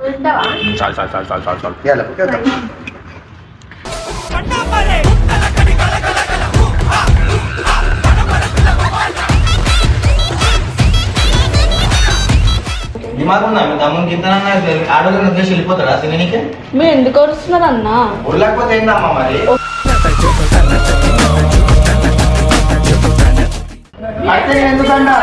చాలు చాలు చాలు చాలు చాలు చాలు ఇవ్వాలి ఓకే ఆడోళ్ళని ఉద్దేశం వెళ్ళిపోతాడా తిననీకే? మీరు ఎందుకు వస్తున్నారు అన్న? ఊళ్ళకపోతే ఏందమ్మా మరి? ఎందుకన్నా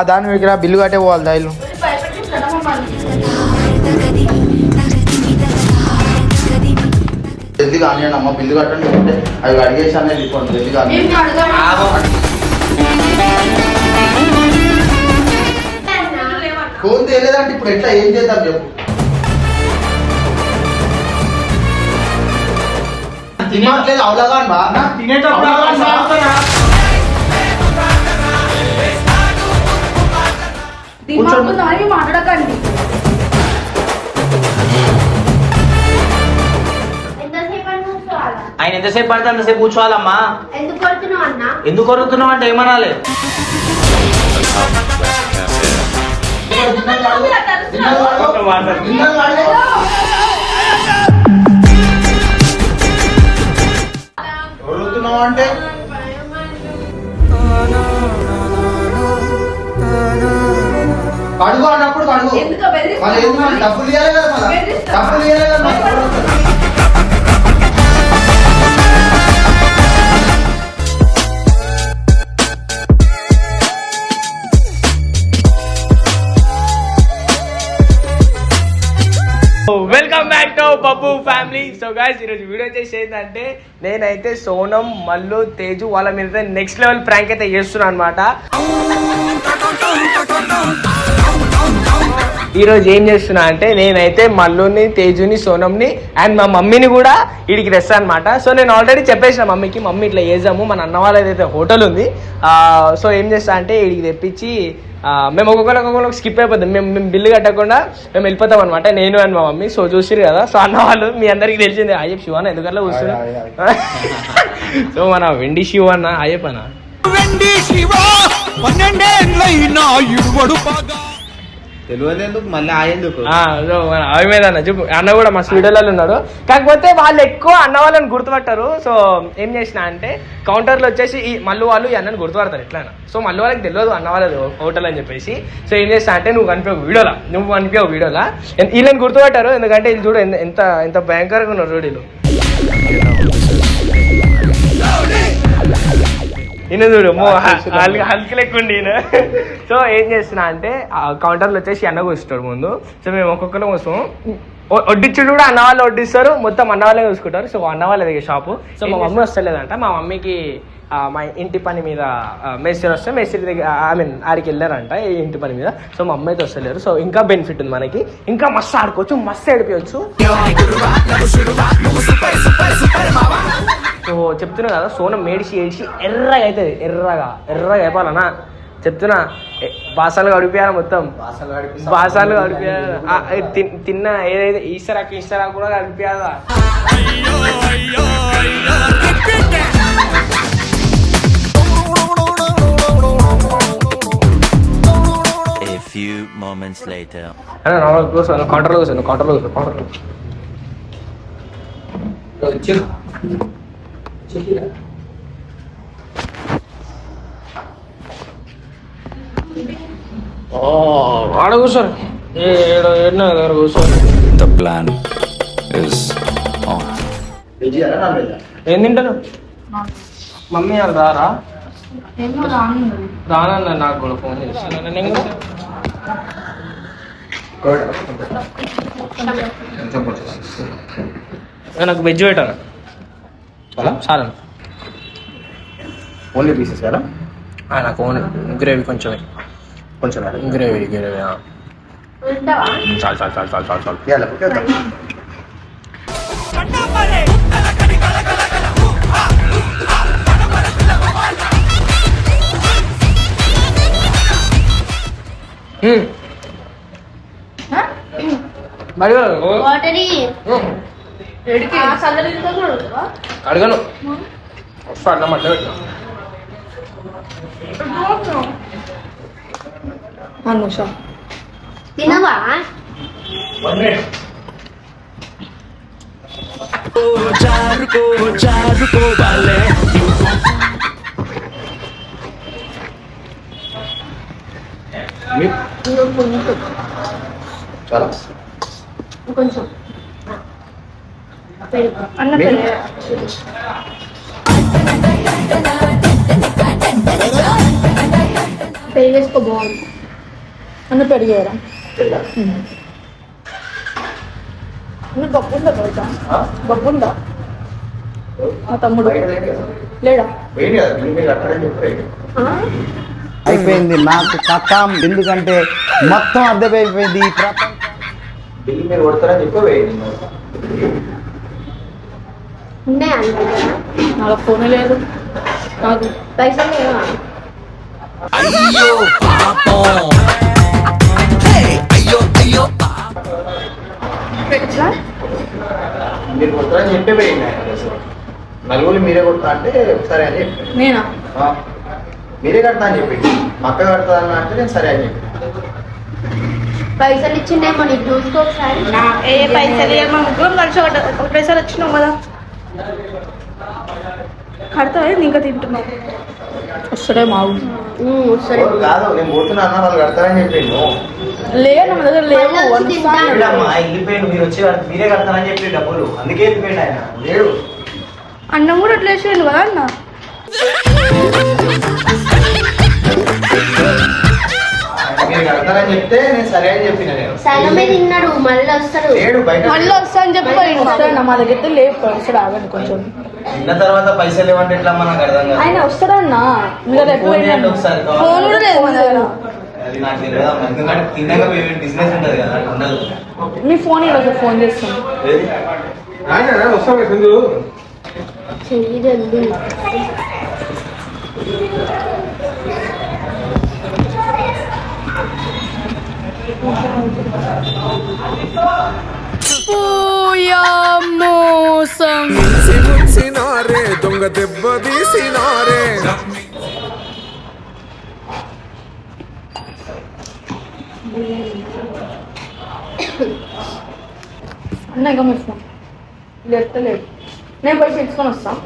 దాని మీకు బిల్లు కట్టే పోవాలి దాయిలు జల్దీ కానీ అమ్మ బిల్లు కట్టండి అవి అడిగేసానే వెళ్ళిపోండి జల్దీ కానీ ఫోన్ తెలియదంటే ఇప్పుడు ఎట్లా ఏం చేద్దాం చెప్పు తినట్లేదు అవలాగా మాట్లాడకండి ఆయన ఎంతసేపు పడితే అంతసేపు కూర్చోవాలమ్మా. ఎందుకు కొరుకుతున్నావు అంటే ఏమనాలి? కొరుకుతున్నావు అంటే కడుగు అన్నప్పుడు కడుగు డబ్బులు ఇవ్వాలి కదా డబ్బులు ఇవ్వాలి కదా. Welcome back to Babbu family. So guys ఈరోజు వీడియో చేసి ఏంటంటే నేనైతే సోనం, మల్లు, తేజు వాళ్ళ మీద నెక్స్ట్ లెవెల్ ప్రాంక్ అయితే చేస్తున్నాను అనమాట. ఈరోజు ఏం చేస్తున్నా అంటే నేనైతే మల్లుని, తేజుని, సోనంని అండ్ మా మమ్మీని కూడా వీడికి తెస్తాను అనమాట. సో నేను ఆల్రెడీ చెప్పేసిన మమ్మీకి, మమ్మీ ఇట్లా చేద్దాము, మన అన్న వాళ్ళది అయితే హోటల్ ఉంది. సో ఏం చేస్తా అంటే వీడికి తెప్పించి మేము ఒక్కొక్కరికి స్కిప్ అయిపోతాం. మేము బిల్లు కట్టకుండా మేము వెళ్ళిపోతాం అనమాట, నేను అండ్ మా మమ్మీ. సో చూసిరు కదా, సో అన్న వాళ్ళు మీ అందరికి తెలిసింది. అయ్యప్ప శివ అన్న ఎందుకట్లా కూర్చున్నా. సో మన వెండి శివ అన్న అయ్యప్ప అన్న తెలియదు మళ్ళీ ఆయేందుకు అవి మీద అన్న చెప్పు. అన్న కూడా మా వీడియోలలో ఉన్నాడు, కాకపోతే వాళ్ళు ఎక్కువ అన్న వాళ్ళని గుర్తుపట్టారు. సో ఏం చేసిన అంటే కౌంటర్లో వచ్చేసి ఈ మల్లు వాళ్ళు ఈ అన్నని గుర్తుపడతారు ఎట్లయినా. సో మల్లు వాళ్ళకి తెలియదు అన్న వాళ్ళది హోటల్ అని చెప్పేసి. సో ఏం చేస్తా అంటే నువ్వు కనిపించావు వీడియోలా వీళ్ళని గుర్తుపట్టారు. ఎందుకంటే వీళ్ళు చూడు ఎంత ఎంత భయంకరంగా ఉన్నారు చూడు వీళ్ళు. ఈయన చూడు హల్కి లెక్క ఉండి ఈయన. సో ఏం చేస్తున్నా అంటే కౌంటర్లో వచ్చేసి అన్న కూర్చుంటాడు ముందు. సో మేము ఒక్కొక్కరు వస్తాము, వడ్డించుడు కూడా అన్న వాళ్ళు వడ్డిస్తారు, మొత్తం అన్న వాళ్ళే చూసుకుంటారు. సో అన్న వాళ్ళది షాపు. సో మా మమ్మీ వస్తలేదంట, మా మమ్మీకి మా ఇంటి పని మీద మేస్త్రి వస్తే మేస్త్రి దగ్గర ఆడికి వెళ్ళారంట ఇంటి పని మీద. సో మా అమ్మ అయితే వస్తలేరు. సో ఇంకా బెనిఫిట్ ఉంది మనకి, ఇంకా మస్తు ఆడుకోవచ్చు, మస్తు ఏడిపించచ్చు. సో చెప్తున్నా కదా, సోనం ఏడిచి ఎర్రగా అవుతుంది, ఎర్రగా అయిపోవాలన్నా చెప్తున్నా. బాసాలు గడిపియాలి, మొత్తం బాసాలు గడిపియాలి. తిన్న ఏదైతే ఈస్టరా కూడా గడిపియాలా. కౌంటర్లో కూర్చోను. ఆడ కూర్చోరు, దగ్గర కూర్చోరు. The plan is on. ఏం తింటారు? మమ్మీ వాళ్ళు రారా? రానన్న నాకు కూడా ఫోన్ చేస్తాను. నాకు వెజ్ పెట్టాను చాలా. ఓన్లీ పీసెస్ కదా? నాకు ఓన్లీ గ్రేవీ కొంచెం గ్రేవీ చాలు చాలు చాలు చాలు చాలు చాలు ఇవ్వాలి ఓకే. అడగను వస్తా అన్న మళ్ళీ పెట్టు అనుష తినవా 1 minute. చాలా కొంచెం అన్న పెళ్ళి పెళ్లి వేసుకో బాగుంది అన్న పెరిగారా అన్న గబ్బుందా బయట గబ్బుందా మా తమ్ముడు లేడా వేడి కదా మీరు అక్కడే చెప్పారు అయిపోయింది నాకు కథం. ఎందుకంటే మొత్తం అర్థమైపోయింది ఈ ప్రపంచం. బిల్లు మీరు కొడతారని చెప్పి వేయండి ఉన్నాయా నాకు ఫోన్ లేదు నాకు పైసలు లేవా ఎట్లా మీరు కొడతారని చెప్పి వేయండి నలుగురు మీరే కొడతా అంటే సరే అని చెప్పి నేనా మీరే కడతా అని చెప్పి మక్క కడతా అంటే నేను సరే అని చెప్పి పైసలు ఇచ్చిండేమో నీకు చూసుకో ఒకసారి ఏ పైసలు మా ముగ్గురం కలిసి ఒక పైసలు వచ్చినాం కదా కడతావా ఇంకా తింటున్నావు వస్తాడే మావు సరే ఎవరు కాదు నేను పోతున్నా అన్న వాళ్ళు కడతారని చెప్పిండు లేదు మా దగ్గర లేవు మళ్ళీ వచ్చి తింటాను. అమ్మా వెళ్ళిపోయిండు మీరు వచ్చి మీరే కడతారని చెప్పి డబ్బులు అందుకే వెళ్ళిపోయిండు ఆయన లేడు అన్నం కూడా అట్లా వేసేయండి కదా అన్న మీరు కడతారని చెప్తే నేను సరే అని చెప్పిన నేను సగమే తిన్నాడు మళ్ళీ వస్తాడు లేడు బయట మళ్ళీ వస్తా అని చెప్పి వస్తాడు మా దగ్గర అయితే లేవు వస్తాడు ఆగండి కొంచెం తిన్న తర్వాత పైసలు ఇవ్వండి ఎట్లా మనకు అర్థం కాదు ఆయన వస్తాడన్నా మీ దగ్గర ఎప్పుడు ఫోన్ చేయండి ఒకసారి ఫోన్ కూడా లేదు మా దగ్గర అది నాకు తెలియదు అమ్మా. ఎందుకంటే తిన్నాక బిజినెస్ ఉంటుంది కదా అట్లా ఉండదు మీ ఫోన్ ఈరోజు ఫోన్ చేస్తాను చెయ్యి జల్దీ ముంచినారే దొంగ దెబ్బ తీసినారే అన్న ఇంకా మీ ఫోన్ లేదు నేను పోయి పిలుచుకొని వస్తాను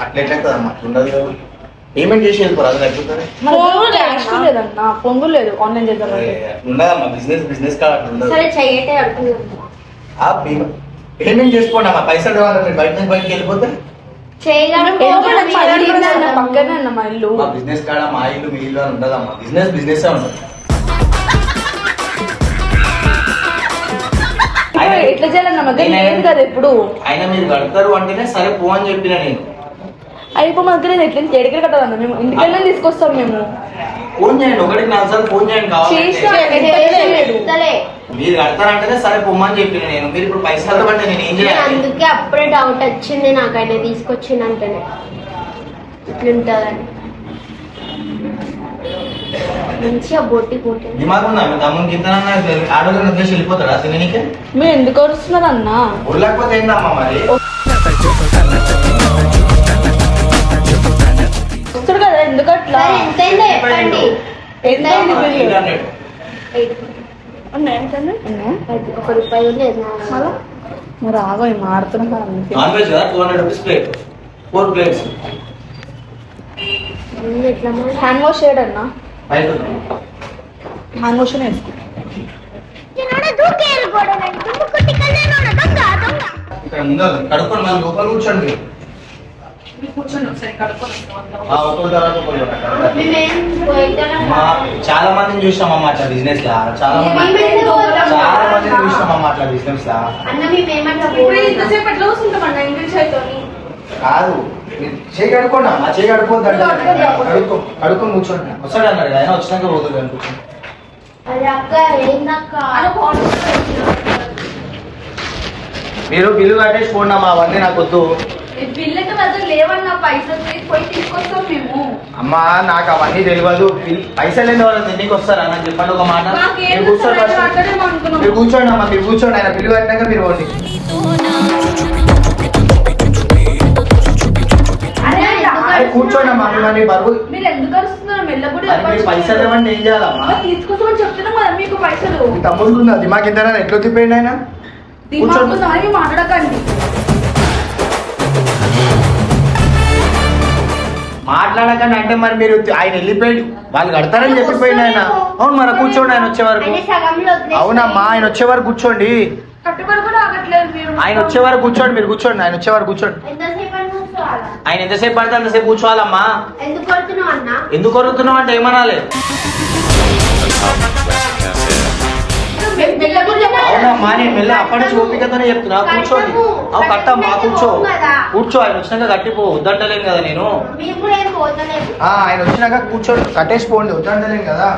అట్లా ఎట్లయితుందమ్మా ఉండదు కదా పేమెంట్ చేసి వెళ్ళిపోరు అది లేకపోతే ఫోన్ కూడా క్యాష్ లేదన్న ఫోన్ కూడా లేదు ఆన్లైన్ చేద్దాం ఉండదమ్మా బిజినెస్ కాదు అట్లా ఉండదు సరే చెయ్యటే అడుగుతుంది ఆ పేమెంట్ చేసుకోండి అమ్మా పైసలు రావాలి మీరు బయట నుంచి బయటకి వెళ్ళిపోతే పక్కనే అన్న మా ఇల్లు మా బిజినెస్ కాడ మా ఇల్లు మీ ఇల్లు అని ఉండదమ్మా బిజినెస్ ఉంటుంది ఎట్లా చేయాలన్న మా దగ్గర లేదు కదా ఇప్పుడు అయినా మీరు కడతారు అంటేనే సరే పో అని చెప్పిన నేను అయిపో మా దగ్గర ఎట్లా ఎడికి కట్టదన్న మేము ఇంటికెళ్ళి తీసుకొస్తాం మేము ఫోన్ చేయండి 1-4 సార్లు ఫోన్ చేయండి కావాలి మీరు కడతారంటేనే సరే పొమ్మని చెప్పిన నేను మీరు ఇప్పుడు పైసలు అంటే నేను ఏం చేయాలి అందుకే అప్పుడే డౌట్ వచ్చింది నాకైనా తీసుకొచ్చిందంటేనే ఇట్లుంటదని మంచిగా బొట్టి పోటీ దిమాగ్ ఉందా మీ తమ్ముని కింద ఆడోళ్ళని వదిలేసి వెళ్ళిపోతాడా తిననీకే మీరు ఎందుకు వస్తున్నారు అన్న ఉళ్ళకపోతే ఏందమ్మా మరి వస్తాడు కదా ఎందుకు అట్లా ఎంతైందో చెప్పండి ఎంతైంది బిల్లు 800 1 రూపాయి లేదు మళ్ళా మరి ఆగో మారుతున్నా నాన్ వెజ్ కదా 200 రూపీస్ ప్లేట్ 4 ప్లేట్స్ ఎట్లా హ్యాండ్ వాష్ చేయడన్నా బయట హ్యాండ్ వాష్ వేసుకో ఇక్కడ ముందు కడుక్కొని మళ్ళీ లోపల కూర్చోండి కూర్చోండి ఒకసారి కడుక్కొని ఒకరి తర్వాత ఒకరు చాలా మందిని చూసామమ్మా అట్లా బిజినెస్ లా చాలా మందిని చూసామమ్మా అట్లా బిజినెస్ లా అన్న మేమేమంటా ఇంతసేపు ఎట్లా వస్తుంటామన్నా ఇంగ్లీష్ అయితే కాదు మీరు చేయి కడుకోండి అమ్మా చేయి కడుకోవద్దండి కడుక్కొని కూర్చోండి వస్తాడు అన్నాడు ఆయన వచ్చినాక పోతుంది అనుకుంటున్నాను అరే అక్క ఏందక్క మీరు బిల్లు కట్టేసి పోండి అమ్మా అవన్నీ నాకు వద్దు బిల్లుకి బదులు లేవన్నా పైసలు పోయి తీసుకొస్తాం మేము. అమ్మా నాకు అవన్నీ తెలియదు. పైసలు లేని వాళ్ళు ఎన్నికి వస్తారా నాకు చెప్పండి ఒక మాట. మీరు కూర్చోండి మీరు కూర్చోండి అమ్మా, మీరు కూర్చోండి. ఆయన బిల్లు కట్టినాక మీరు పోండి. కూర్చోండి అమ్మా. మీరు బరువు మీరు ఎందుకు వస్తున్నారు మెల్లబడి పైసలు ఏమంటే ఏం చేయాలమ్మా? తీసుకొస్తామని చెప్తున్నాం కదా మీకు పైసలు. తమ్ముడు దిమాగ్ ఇంత ఎట్లా తిప్పిండి ఆయన దిమాగ్ మాట్లాడకండి. మాట్లాడకండి అంటే మరి మీరు ఆయన వెళ్ళిపోయాడు వాళ్ళు కడతారని చెప్పిపోయింది ఆయన. అవును మరి కూర్చోండి ఆయన వచ్చే వరకు. అవునమ్మా ఆయన వచ్చే వరకు కూర్చోండి. కట్టుబడి కూడా ఆగట్లేదు మీరు. ఆయన వచ్చే వరకు కూర్చోండి. మీరు కూర్చోండి. ఆయన వచ్చే వరకు కూర్చోండి. ఆయన ఎంతసేపు పడితే అంతసేపు కూర్చోవాలమ్మా. ఎందుకు కొరుకుతున్నావు అంటే ఏమనాలి? అవునమ్మా నేను మెల్ల అప్పటి నుంచి ఓపికతోనే చెప్తున్నా. కూర్చోండి. అవు కట్టమ్మా కూర్చో కూర్చో. ఆయన వచ్చినాక కట్టిపో. వద్దంటలేను కదా నేను. ఆయన వచ్చినాక కూర్చోండి. కట్టేసిపోండి. వద్దంటలేను కదా.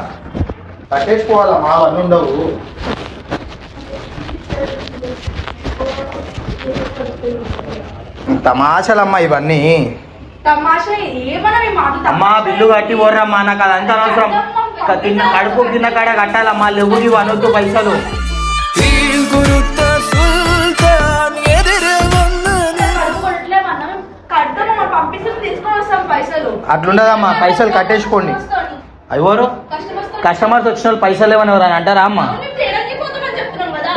కట్టేసిపోవాలమ్మా అవన్నీ ఉండవు. తమాషలమ్మా ఇవన్నీ. అమ్మా బిల్లు కట్టి పోర్రమ్మా. నాకు అదంతా అవసరం. కడుపు తిన్న కాడ కట్టాలమ్మా. లేవు ఇవి అనొద్దు పైసలు. అట్లుండదమ్మా. పైసలు కట్టేసుకోండి. ఎవరు కస్టమర్స్ వచ్చిన వాళ్ళు పైసలు లేవని ఎవరు అని అంటారా అమ్మా?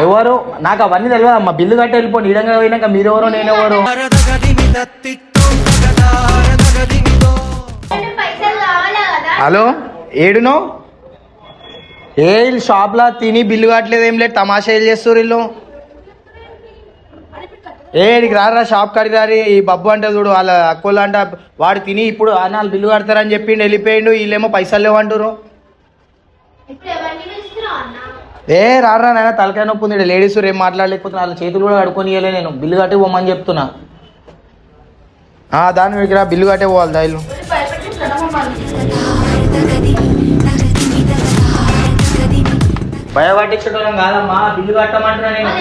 ఎవరు నాకు అవన్నీ తెలియదు అమ్మా. బిల్లు కట్టి వెళ్ళిపోండి. ఇడంగా పోయినాక మీరెవరో నేనెవరు. హలో ఏడునో ఏ షాప్లో తిని బిల్లు కట్టలేదు ఏం లేదు. తమాషా ఏం చేస్తారు వీళ్ళు? ఏడికి రారా షాప్ కాడికి రారి. ఈ బబ్బు అంటే చూడు వాళ్ళ అక్కోళ్ళు అంట వాడు తిని ఇప్పుడు అన్నాళ్ళు బిల్లు కడతారని చెప్పిండు వెళ్ళిపోయిండు. వీళ్ళేమో పైసలు లేవంటారు. ఏ రారా నాయన తలకాయ నొప్పి ఉంది. లేడీస్ ఏం మాట్లాడలేకపోతున్నా. వాళ్ళ చేతులు కూడా కడుక్కొని ఇవ్వలే నేను. బిల్లు కట్టే పోమని చెప్తున్నా. దాని దగ్గర బిల్లు కట్టే పోవాలి దాయిలు. భయపట్టించడం కాదమ్మా. బిల్లు కట్టమంటున్నా నేను.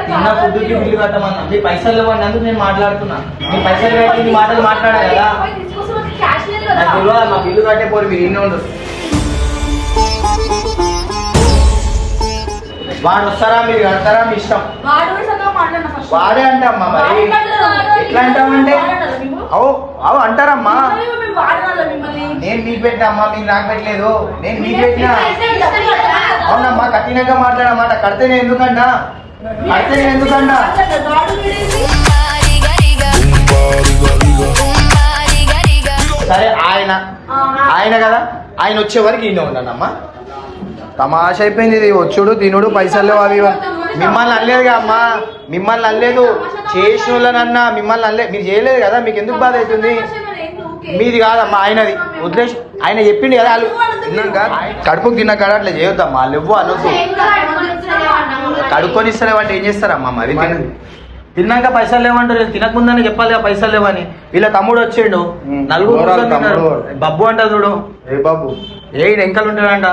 చిన్న ఫుడ్కి బిల్లు కట్టమన్నా. మీ పైసలు ఇవ్వండి అందుకు నేను మాట్లాడుతున్నా. మీ పైసలు కట్టి మాటలు మాట్లాడాలి కదా. నాకు తెలియదమ్మా. బిల్లు కట్టే పోరు. మీరు ఇన్ని ఉండదు. వాడు వస్తారా మీరు కడతారా మీ ఇష్టం. వాడే అంటమ్మా. మరి ఎట్లా అంటామంటే అవు అవు అంటారమ్మా. నేను మీకు పెట్టామ్మా. మీరు నాకు పెట్టలేదు. నేను మీకు పెట్టినా. అవునమ్మా కఠినంగా మాట్లాడమాట. కడితే నేను ఎందుకన్నా సరే ఆయన కదా. ఆయన వచ్చే వరకు ఈయన ఉండనమ్మా. తమాష అయిపోయింది ఇది. వచ్చుడు తినుడు పైసలు లేవు అవి. మిమ్మల్ని అనలేదుగా అమ్మా. మిమ్మల్ని అనలేదు. చేసిన వాళ్ళనన్నా మిమ్మల్ని అనలేదు. మీరు చేయలేదు కదా. మీకు ఎందుకు బాధ అవుతుంది? మీది కాదమ్మా ఆయనది. వదిలేసి ఆయన చెప్పిండు కదా. వాళ్ళు తిన్నాక కడుపుకు తిన్న కాడ అట్లా చేయొద్దమ్మా. వాళ్ళు ఇవ్వు అనొద్దు. కడుక్కొని ఇస్తలేవంటే ఏం చేస్తారమ్మా? మరి తిన్నాక పైసలు లేవంటారు. తినకముందని చెప్పాలి కదా పైసలు లేవని. వీళ్ళ తమ్ముడు వచ్చిండు. నలుగురు బబ్బు అంట చూడు. ఏ బాబు ఏ ఎంకలు ఉంటాడంట.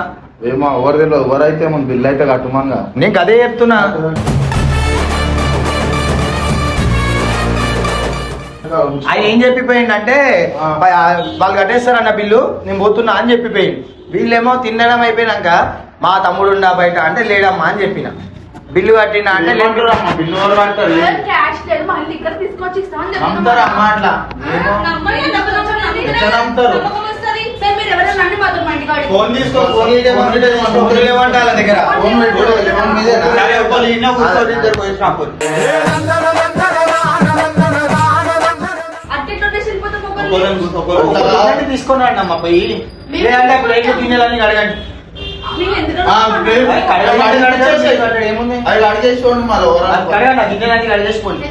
ఏమో ఎవరు తెలియదు. ఎవరైతే మన బిల్లు అయితే కట్టుమంగా. నేను అదే చెప్తున్నా. ఆయన ఏం చెప్పిపోయిండు అంటే వాళ్ళు కట్టేస్తారన్న బిల్లు నేను పోతున్నా అని చెప్పిపోయింది. వీళ్ళేమో తినడం అయిపోయినాక మా తమ్ముడు ఉండా బయట అంటే లేడమ్మా అని చెప్పిన. బిల్లు కట్టినా అంటే లేదురమ్మా. బిల్లు ఎవరు కడతారు? అమ్ముతారమ్మా అట్లా. ఎట్లా నమ్ముతారు? ఫోన్ తీసుకో. ఫోన్ లేవంటే వాళ్ళ దగ్గర తీసుకున్నాండి అమ్మ పోయి. లేదంటే ప్లేట్లు తినేలని అడగండి. ఏముంది అది అడిగేసుకోండి. మళ్ళీ గిన్నెలన్నీ అడిగేసుకోండి.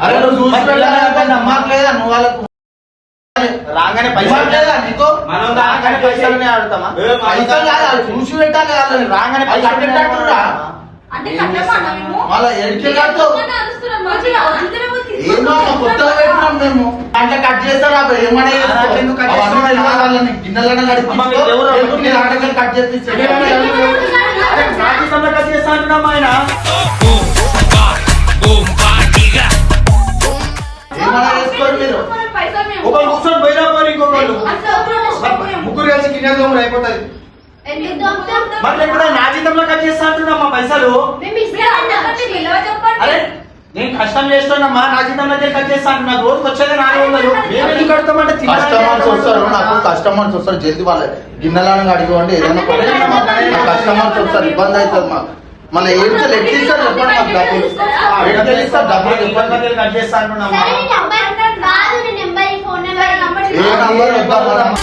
అరే నువ్వు చూసి లేదా నువ్వు వాళ్ళకు రాగానే పైసలు లేదా నీకు? మనం రాగానే పైసలనే ఆడుతామా? చూసి పెట్టాలి. రాగానే పైసలు పెట్టాడురా. మళ్ళీ ఎడికి కొత్తగా పెట్టినాం మేము. అంటే కట్ చేస్తారా? ఏమన్నా గిన్నెలన్నా కట్ చేస్తే అరే నా జీతంలో కట్ చేస్తా అంటున్నాం ఆయన. ఏమన్నా చేసుకోరు మీరు. ఒకళ్ళు కూర్చొని పోయినా పోయి ఇంకొకళ్ళు ముగ్గురు కలిసి గిన్నెలు తోముడు అయిపోతుంది. మరి లేకపోతే నా జీతంలో కట్ చేస్తా అంటున్నాం మా పైసలు. అరే నేను కష్టం చేస్తున్నామ్మా, నా జీతంలో కట్ చేస్తా అంటున్నా. రోజుకి వచ్చేది 400. మేము ఎందుకు కడతామంటే కస్టమర్స్ వస్తారు, నాకు కస్టమర్స్ వస్తారు, జల్దీ వాళ్ళ గిన్నెలను అడిగండి ఏదైనా కస్టమర్స్ వస్తారు, ఇబ్బంది అవుతుంది మాకు. మళ్ళీ ఏడుతో ఎట్లిస్తారు చెప్పండి మాకు డబ్బులు. ఎట్లిస్తారు డబ్బులు చెప్పండి. కట్ చేస్తా అంటున్నామ్మా. ఏ నంబర్ వద్దాం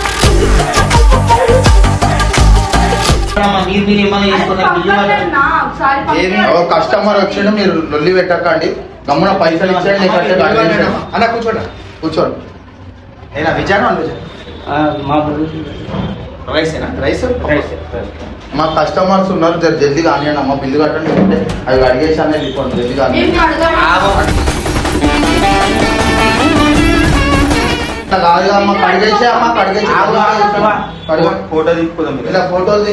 కస్టమర్ వచ్చిండు, మీరు లొల్లి పెట్టకండి, గమ్మున పైసలు ఇచ్చేయండి. లేకపోతే అలా కూర్చోండి కూర్చోండి. ఏనా విజయాను రైసేనా? రైస్ మా కస్టమర్స్ ఉన్నారు, జల్దీ కానివ్వండి అమ్మ, బిల్లు కట్టండి. లేకుంటే అవి అడిగేసి అనేది వెళ్ళిపోండి, జల్దీ కానివ్వండి. కాదు అమ్మ, కడిగేసి అమ్మ, కడిగేసి ఫోటో తీసుకుందాం. ఇలా ఫోటోలు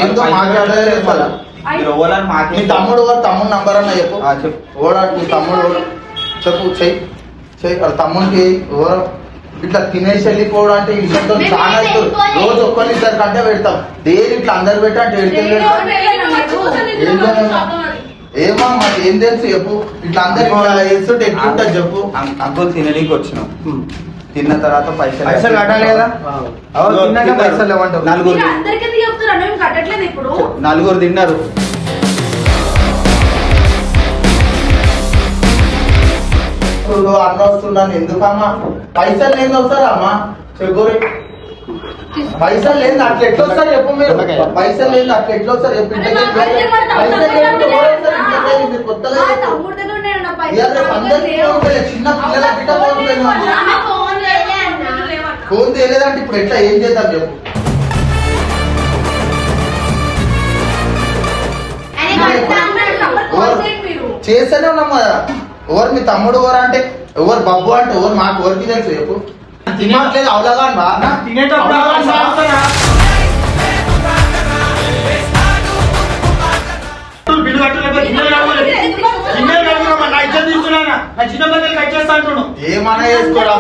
ఏందో మాట్లాడలేదు కదా. నీ తమ్ముడు తమ్ముడు నంబర్ అన్న చెప్పు. ఓడా నీ తమ్ముడు చెప్పు, చెయ్యి చెయ్యి. వాళ్ళ తమ్ముడికి ఎవరో ఇట్లా తినేసి వెళ్ళిపోవడం అంటే ఈ విషయంతో చాలా అవుతుంది. రోజు ఒక్కరి ఇద్దరు కంటే పెడతాం, డైలీ ఇట్లా అందరు పెట్టా అంటే ఏమో మరి ఏం తెలుసు చెప్పు. ఇట్లా అందరు వేస్తుంటే ఎట్లుంటుంది చెప్పు. అంకుల్ తినడానికి వచ్చినాం, తిన్న తర్వాత పైసలు కట్టాలి కదా. పైసలు ఏమంటారు? నలుగురు తిన్నారు. అన్న వస్తున్నాను ఎందుకమ్మా? పైసలు లేదు వస్తారా అమ్మా? చెగోరి పైసలు లేదు అట్లా ఎట్లా వస్తారు చెప్పు. మీరు పైసలు లేదు అట్లా ఎట్లా వస్తారు చెప్పు. మీరు కొత్తగా చిన్న పిల్లల గిట్ట ఫోన్ తెలియదంటే ఇప్పుడు ఎట్లా ఏం చేద్దాం చెప్పు. చేస్తూనే ఉన్నాం కదా. ఎవరు మీ తమ్ముడు ఎవరు అంటే ఎవరు బాబు అంటే ఎవరు మాకు ఎవరికి తెలుసు చెప్పు. తినట్లేదు అవలాగా తినేటప్పుడు బిల్లు ఏమన్నా చేసుకోరా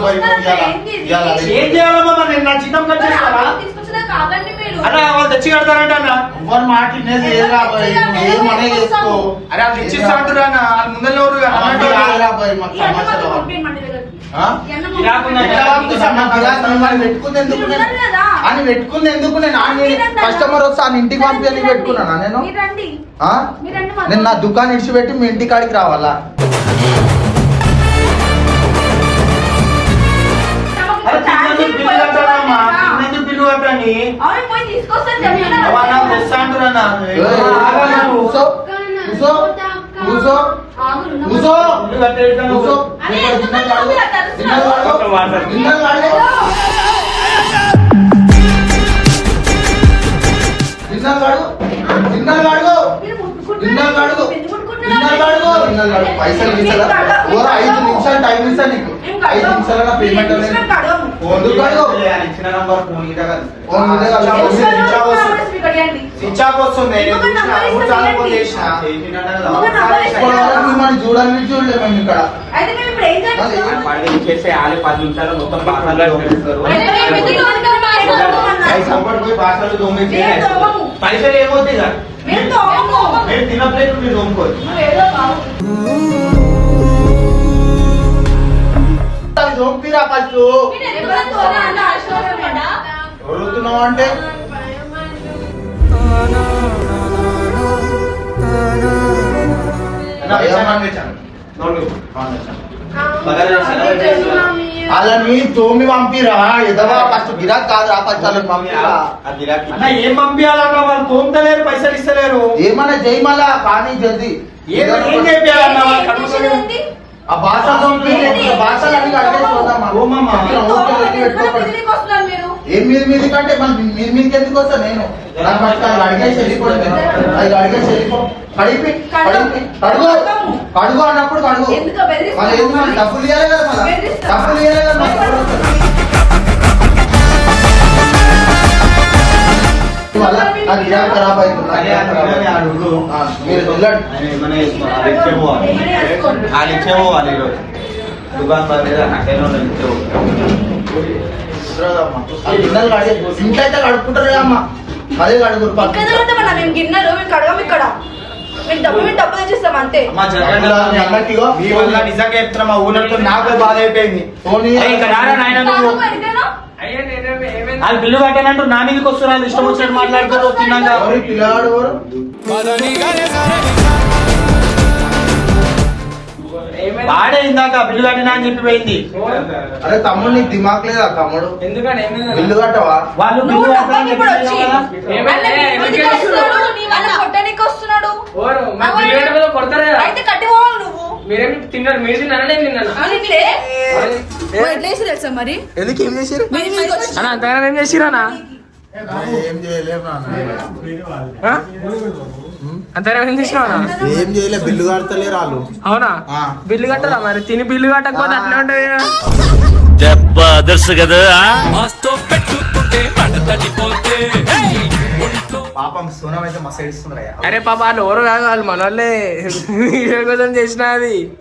ఏం చేయాలమ్మా? నేను నా జీతం కట్ చేస్తారా? అలా వాళ్ళు తెచ్చి కడతారంట అన్న. ఎవరు మాట వినేది ఏమన్నా చేసుకో. అరే వాళ్ళు ఇచ్చిస్తా అంటారు అన్న. వాళ్ళు ముందర అని పెట్టుకుంది ఎందుకు? నేను కస్టమర్ వస్తే ఆయన ఇంటికి పంపి పెట్టుకున్నానా నేను? నేను నా దుకాణం ఇడిచిపెట్టి మీ ఇంటి కాడికి రావాలా? బిల్లు కట్టండి. కూసో కూసో కూసో కూసో. పైసలు 5 నిమిషాలు టైం ఇస్తా నీకు. 5 నిమిషాల పేమెంట్ చూడాలని చూడలేదు మేము ఇక్కడ. చేసే 10 నిమిషాలు మొత్తం పైసలు ఏమవుతాయి కదా. మీరు తిన్న ప్లేట్ మీరు తోముకోవచ్చు. తోమిరా ఫస్ట్. ఎవరుతున్నావు అంటే వాళ్ళని తోమి పంపిరా. ఎదవా ఫస్ట్ గిరాక్ కాదు రా ఫస్ట్ వాళ్ళని పంపిరా. ఏం పంపించాలన్నా వాళ్ళు తోముతలేరు, పైసలు ఇస్తలేరు. ఏమన్నా జయమాల కానీ జల్దీ ఏం చేయాలన్నా? ఆ భాషలు భాషలు అన్ని ఏం మీది కంటే మన మీదికి ఎందుకు వస్తా నేను? నాకు ఫస్ట్ అది అడిగేసి వెళ్ళిపోయింది. అది అడిగేసి వెళ్ళిపో. కడిపి కడుగు కడుగు అన్నప్పుడు కడుగు. మళ్ళీ ఏంది మళ్ళీ డబ్బులు ఇవ్వాలి కదా. మళ్ళీ డబ్బులు ఇవ్వాలి కదా. నాకు ఇయ్యాల ఖరాబ్ అవుతుంది. అరే ఆ పిల్లని అడుగు. మీరు వెళ్ళండి. ఆయన ఏమైనా చేసుకోవాలి. అది ఇచ్చేపోవాలి. వాళ్ళు ఇచ్చేపోవాలి ఈరోజు. దుకాణం పర్లేదు అక్కడే ఉండాలి ఇచ్చేపోవాలి. గిన్నెలు కడిగే ఇంట్లో అయితే కడుక్కుంటారు అమ్మ. అదే కడుగురు ఇక్కడ తర్వాత మన మేము గిన్నెలు మేము కడగం ఇక్కడ మేము డబ్బు తెచ్చిస్తాం అంతే. అమ్మా జరగండి. మీ వల్ల నిజంగా చెప్తున్నా మా ఊరితో నాకు బాధ అయిపోయింది. ఇంకా రారా నాయన నువ్వు కాదు, ఎడికైనా? వాళ్ళు బిల్లు కట్టానంటూ నా మీదకి వస్తున్నారు ఇష్టం వచ్చినట్టు మాట్లాడుతారు తిన్నాక పిల్లగాడు ఎవరు? వాడే ఇందాక బిల్లు కట్టినా అని చెప్పి పోయింది. అరే తమ్ముడు నీకు దిమాక్ లేదా తమ్ముడు? ఎందుకని బిల్లు కట్టవా? వాళ్ళు నువ్వు బిల్లు డబ్బులు ఇప్పుడు వచ్చి కట్టాలని ఆయన మీ మీదకి వస్తున్నాడు, ఆయన కొట్టడానికి వస్తున్నాడు. కొడతారా అయితే కట్టి పోవాలి నువ్వు. మీరేమి తిన్నారు? మీరు తిన్నారా? నేను తిన్నాను. అవును, మీరే? ఎట్లా వేసి తెలుసా మరి ఎందుకు ఏం చేశారు? మీది మీదకి వచ్చి- అన్న అంతగానే ఏం చేసిరానా? ఏం చేయలేము నాన్న. అంతగానే ఏం చేసినావా? ఏం చేయలే, బిల్లు కడతలేరు వాళ్ళు. అవునా? ఆ. బిల్లు కట్టరా మరి? తిని బిల్లు కట్టకపోతే అట్లే ఉంటుంది కదా. పాపం సోనం అయితే మస్తు ఏడుస్తుందిరా. అరే పాప వాళ్ళు ఎవరు కాదు, వాళ్ళు మన వాళ్ళే వీడియో కోసం చేసిన అది.